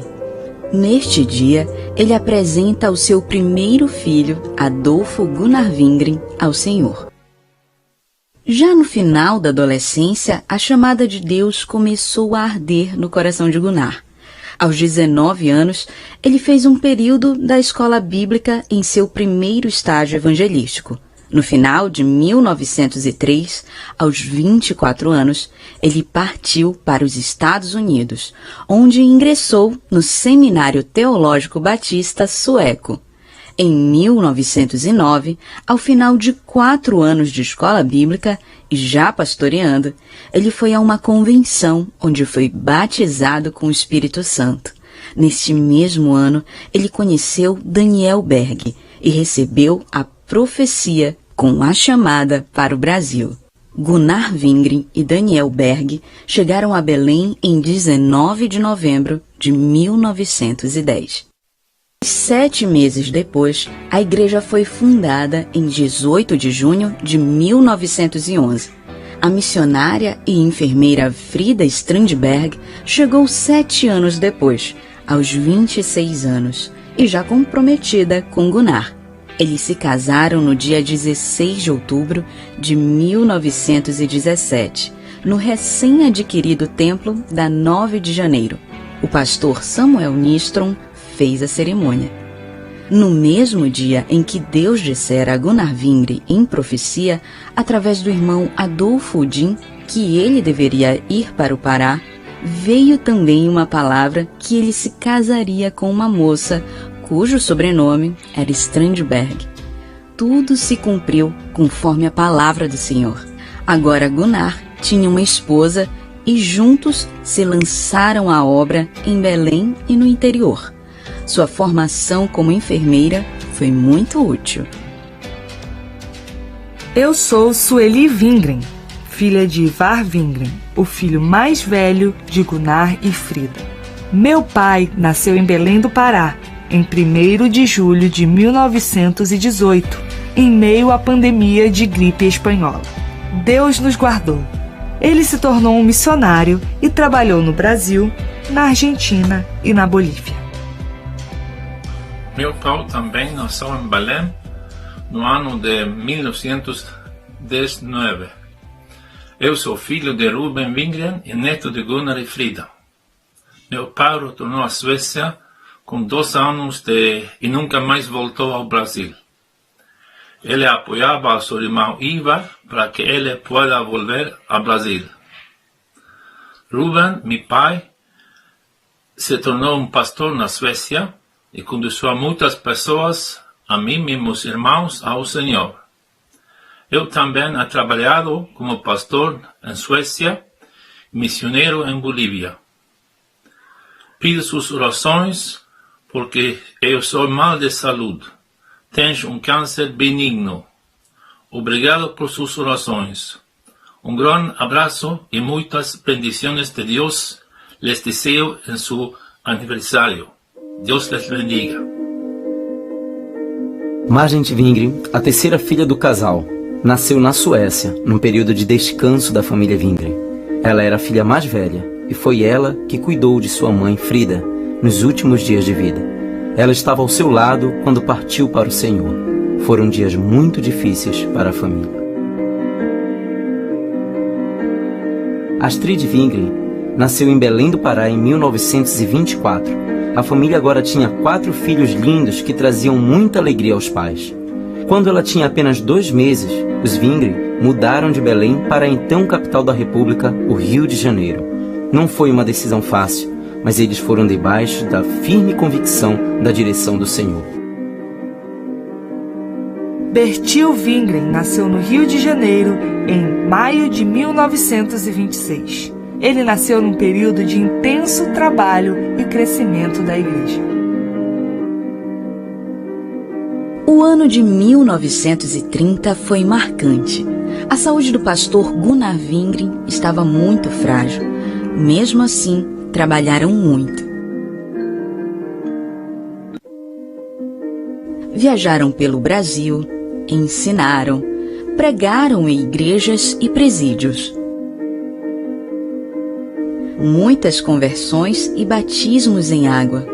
Neste dia, ele apresenta o seu primeiro filho, Adolfo Gunnar Wingren, ao Senhor. Já no final da adolescência, a chamada de Deus começou a arder no coração de Gunnar. Aos 19 anos, ele fez um período da escola bíblica em seu primeiro estágio evangelístico. No final de 1903, aos 24 anos, ele partiu para os Estados Unidos, onde ingressou no Seminário Teológico Batista Sueco. Em 1909, ao final de 4 anos de escola bíblica e já pastoreando, ele foi a uma convenção onde foi batizado com o Espírito Santo. Neste mesmo ano, ele conheceu Daniel Berg e recebeu a profecia com a chamada para o Brasil. Gunnar Wingren e Daniel Berg chegaram a Belém em 19 de novembro de 1910. 7 meses depois, a igreja foi fundada em 18 de junho de 1911. A missionária e enfermeira Frida Strandberg chegou 7 anos depois, aos 26 anos, e já comprometida com Gunnar. Eles se casaram no dia 16 de outubro de 1917, no recém-adquirido templo da 9 de janeiro. O pastor Samuel Nistrom fez a cerimônia. No mesmo dia em que Deus dissera a Gunnar Wingren em profecia, através do irmão Adolfo Udin, que ele deveria ir para o Pará, veio também uma palavra que ele se casaria com uma moça cujo sobrenome era Strandberg. Tudo se cumpriu conforme a palavra do Senhor. Agora Gunnar tinha uma esposa e juntos se lançaram à obra em Belém e no interior. Sua formação como enfermeira foi muito útil. Eu sou Sueli Wingren, filha de Ivar Wingren, o filho mais velho de Gunnar e Frida. Meu pai nasceu em Belém do Pará, em 1º de julho de 1918, em meio à pandemia de gripe espanhola. Deus nos guardou. Ele se tornou um missionário e trabalhou no Brasil, na Argentina e na Bolívia. Meu pai também nasceu em Belém no ano de 1919. Eu sou filho de Ruben Wingren e neto de Gunnar e Frida. Meu pai retornou à Suécia com 2 anos e nunca mais voltou ao Brasil. Ele apoiava a seu irmão Ivar para que ele pueda volver ao Brasil. Ruben, meu pai, se tornou um pastor na Suécia e conduziu a muitas pessoas, a mim e meus irmãos, ao Senhor. Eu também he trabalhado como pastor em Suécia e missioneiro em Bolívia. Pido suas orações porque eu sou mal de saúde. Tenho um câncer benigno. Obrigado por suas orações. Um grande abraço e muitas bendições de Deus les desejo em seu aniversário. Deus les bendiga. Margit Wingren, a terceira filha do casal, nasceu na Suécia, num período de descanso da família Wingren. Ela era a filha mais velha e foi ela que cuidou de sua mãe Frida nos últimos dias de vida. Ela estava ao seu lado quando partiu para o Senhor. Foram dias muito difíceis para a família. Astrid Wingren nasceu em Belém do Pará em 1924. A família agora tinha 4 filhos lindos que traziam muita alegria aos pais. Quando ela tinha apenas 2 meses, os Wingren mudaram de Belém para a então capital da República, o Rio de Janeiro. Não foi uma decisão fácil, mas eles foram debaixo da firme convicção da direção do Senhor. Bertil Wingren nasceu no Rio de Janeiro em maio de 1926. Ele nasceu num período de intenso trabalho e crescimento da igreja. O ano de 1930 foi marcante. A saúde do pastor Gunnar Wingren estava muito frágil. Mesmo assim, trabalharam muito. Viajaram pelo Brasil, ensinaram, pregaram em igrejas e presídios. Muitas conversões e batismos em água.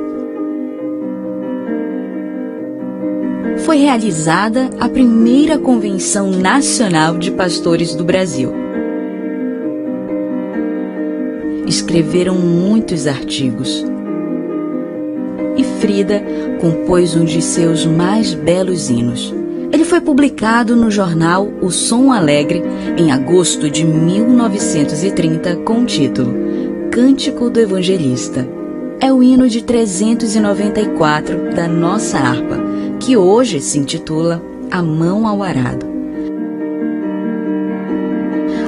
Foi realizada a primeira Convenção Nacional de Pastores do Brasil. Escreveram muitos artigos. e Frida compôs um de seus mais belos hinos. Ele foi publicado no jornal O Som Alegre em agosto de 1930 com o título Cântico do Evangelista. É o hino de 394 da nossa harpa, que hoje se intitula A Mão ao Arado.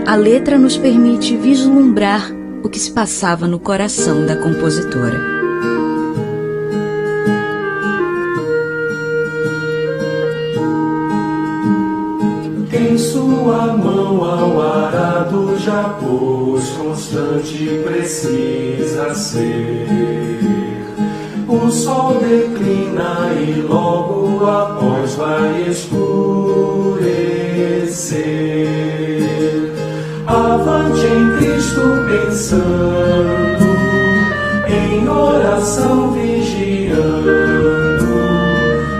A letra nos permite vislumbrar o que se passava no coração da compositora. Em sua mão ao arado já pôs, constante precisa ser. O sol declina e logo após vai escurecer. Avante em Cristo pensando, em oração vigiando,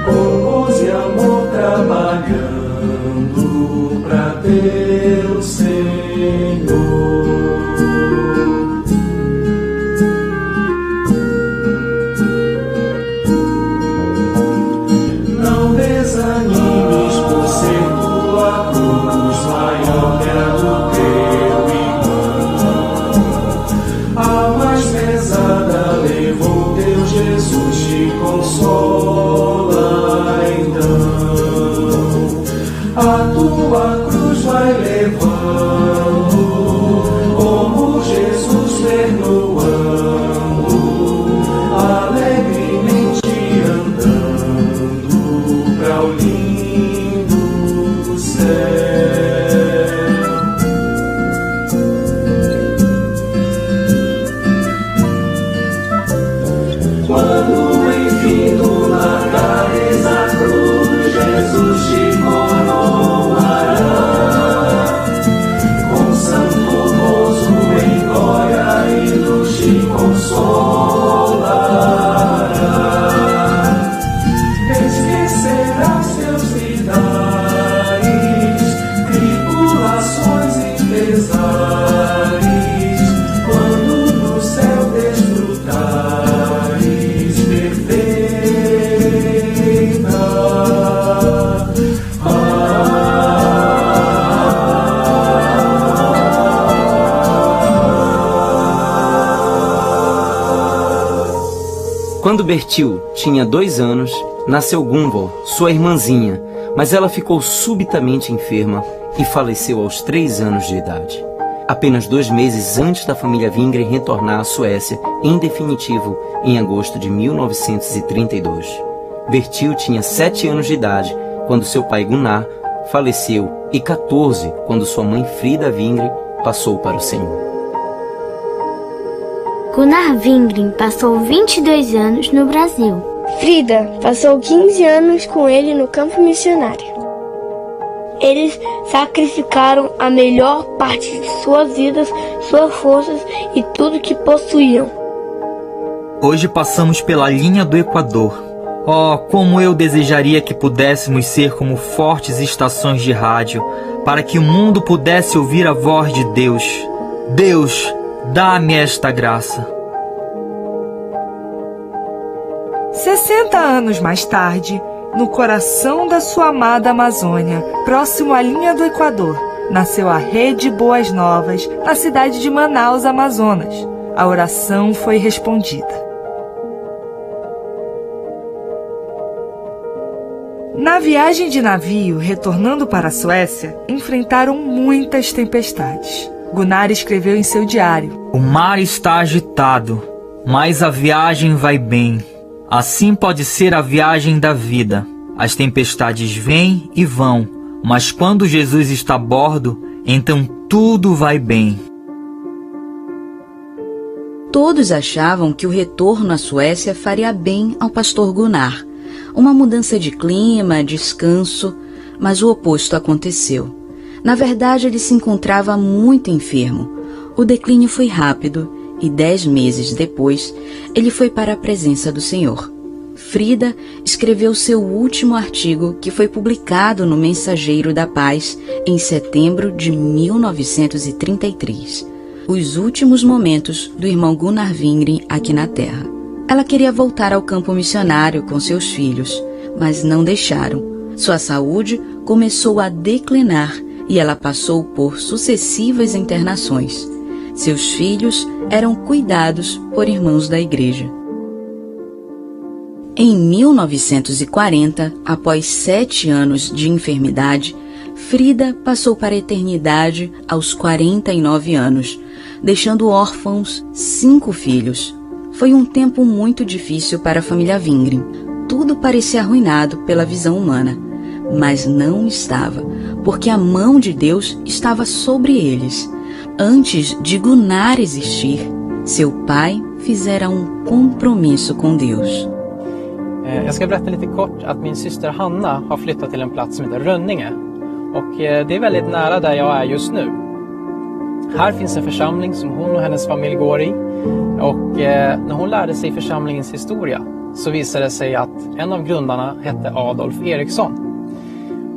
com gozo e amor trabalhando pra Deus Senhor. Não desanimes por ser tua cruz maior que a do teu irmão. A mais pesada levou teu Jesus, te consola então. A tua cruz vai levando, como Jesus perdoando, alegremente andando para o lindo céu. Quando enfim tu largares a cruz, Jesus te coroará com santo gozo em glória e luz te consolará. Esquecerás teus lidares, tribulações e pesares, quando no céu desfrutares perfeita. Quando Bertil tinha 2 anos, nasceu Gunvor, sua irmãzinha, mas ela ficou subitamente enferma e faleceu aos 3 anos de idade. Apenas 2 meses antes da família Wingren retornar à Suécia, em definitivo, em agosto de 1932. Bertil tinha 7 anos de idade quando seu pai Gunnar faleceu e 14 quando sua mãe Frida Wingren passou para o Senhor. Gunnar Wingren passou 22 anos no Brasil. Frida passou 15 anos com ele no campo missionário. Eles sacrificaram a melhor parte de suas vidas, suas forças e tudo que possuíam. Hoje passamos pela linha do Equador. Oh, como eu desejaria que pudéssemos ser como fortes estações de rádio, para que o mundo pudesse ouvir a voz de Deus. Deus, dá-me esta graça. 60 anos mais tarde, no coração da sua amada Amazônia, próximo à linha do Equador, nasceu a Rede Boas Novas, na cidade de Manaus, Amazonas. A oração foi respondida. Na viagem de navio, retornando para a Suécia, enfrentaram muitas tempestades. Gunnar escreveu em seu diário: O mar está agitado, mas a viagem vai bem. Assim pode ser a viagem da vida. As tempestades vêm e vão, mas quando Jesus está a bordo, então tudo vai bem. Todos achavam que o retorno à Suécia faria bem ao pastor Gunnar. Uma mudança de clima, descanso, mas o oposto aconteceu. Na verdade, ele se encontrava muito enfermo. O declínio foi rápido e 10 meses depois, ele foi para a presença do Senhor. Frida escreveu seu último artigo, que foi publicado no Mensageiro da Paz em setembro de 1933. Os últimos momentos do irmão Gunnar Wingren aqui na Terra. Ela queria voltar ao campo missionário com seus filhos, mas não deixaram. Sua saúde começou a declinar e ela passou por sucessivas internações. Seus filhos eram cuidados por irmãos da igreja. Em 1940, após 7 anos de enfermidade, Frida passou para a eternidade aos 49 anos, deixando órfãos 5 filhos. Foi um tempo muito difícil para a família Wingren. Tudo parecia arruinado pela visão humana, mas não estava, porque a mão de Deus estava sobre eles. Antes de Gunnar existir, seu pai fizera um compromisso com Deus. Jag ska berätta lite kort att min syster Hanna har flyttat till en plats som heter Rönninge. Och det är väldigt nära där jag är just nu. Här finns en församling som hon och hennes familj går i. Och när hon lärde sig församlingens historia så visade det sig att en av grundarna hette Adolf Eriksson.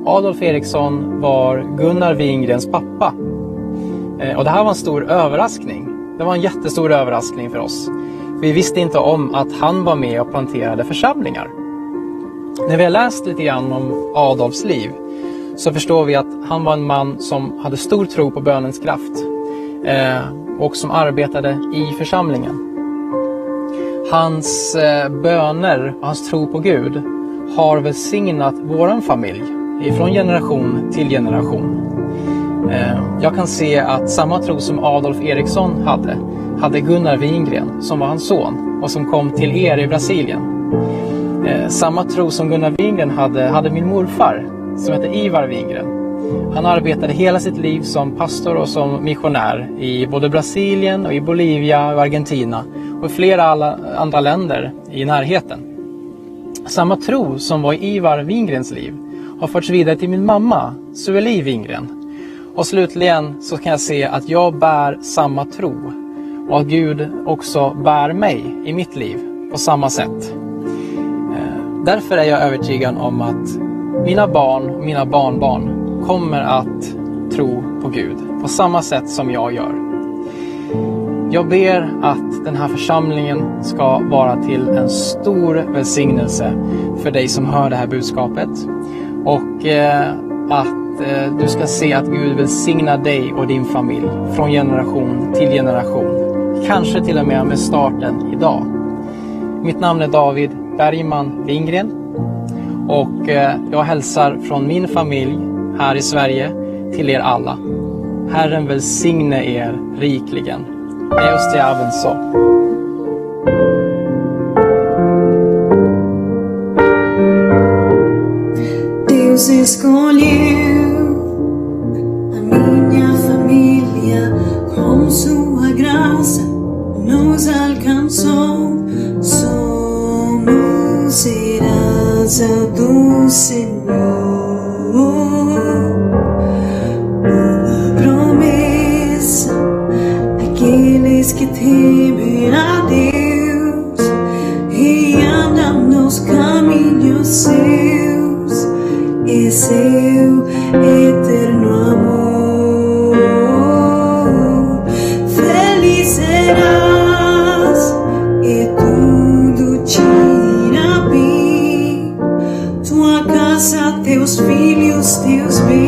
Adolf Eriksson var Gunnar Wingrens pappa. Och det här var en stor överraskning. Det var en jättestor överraskning för oss. Vi visste inte om att han var med och planterade församlingar. När vi har läst lite grann om Adolfs liv så förstår vi att han var en man som hade stor tro på bönens kraft och som arbetade i församlingen. Hans böner och hans tro på Gud har välsignat våran familj ifrån generation till generation. Jag kan se att samma tro som Adolf Eriksson hade Gunnar Wingren som var hans son och som kom till er i Brasilien. Samma tro som Gunnar Wingren hade min morfar som heter Ivar Wingren. Han arbetade hela sitt liv som pastor och som missionär i både Brasilien och i Bolivia och Argentina och flera andra länder i närheten. Samma tro som var i Ivar Wingrens liv har förts vidare till min mamma, Sueli Wingren. Och slutligen så kan jag se att jag bär samma tro och att Gud också bär mig i mitt liv på samma sätt. Därför är jag övertygad om att mina barn och mina barnbarn kommer att tro på Gud på samma sätt som jag gör. Jag ber att den här församlingen ska vara till en stor välsignelse för dig som hör det här budskapet. Och att du ska se att Gud välsignar dig och din familj från generation till generation. Kanske till och med starten idag. Mitt namn är David Bergman Wingren. Och jag hälsar från min familj här i Sverige till er alla. Herren välsigne er rikligen. Deus te abençoe. Deus escolheu a minha família com sua graça, nos alcançou. Somos herança do Senhor, uma promessa àqueles que temem a Deus e andam nos caminhos seus e seu eterno amor. Feliz serás e tudo te irá bem, tua casa, teus filhos, teus bens.